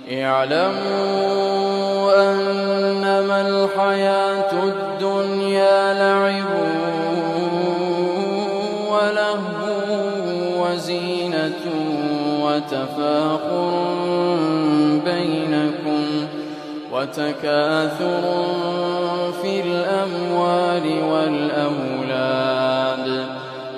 اعلموا أنما الحياة الدنيا لعب ولهو وزينة وتفاخر بينكم وتكاثر في الأموال والأولاد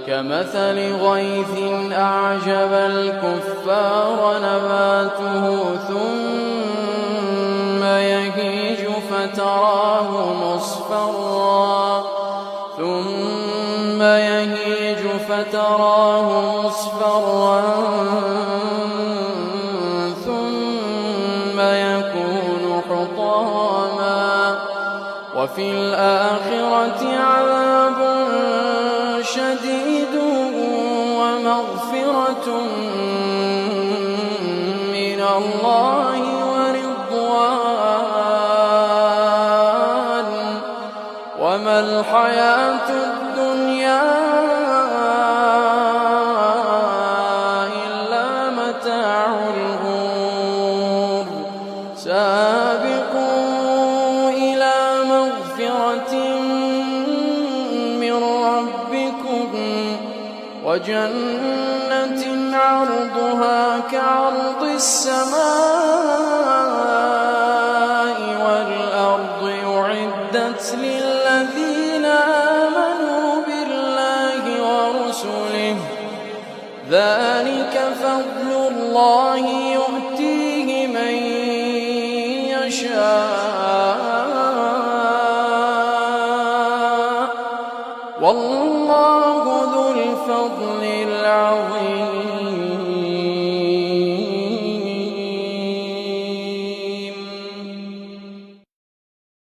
كمثل غيث أعجب الكفار نباته ثم يهيج فتراه مصفرا ثم يكون حطاما وفي الآخرة عذاب شديد ومغفرة من الله ورضوان وما الحياة الدنيا إلا متاع الغرور سابقوا إلى مغفرة من ربكم وجنة عرضها كعرض السماء والأرض أعدت للذين آمنوا بالله ورسله ذلك فضل الله يؤتيه من يشاء والله ذو الفضل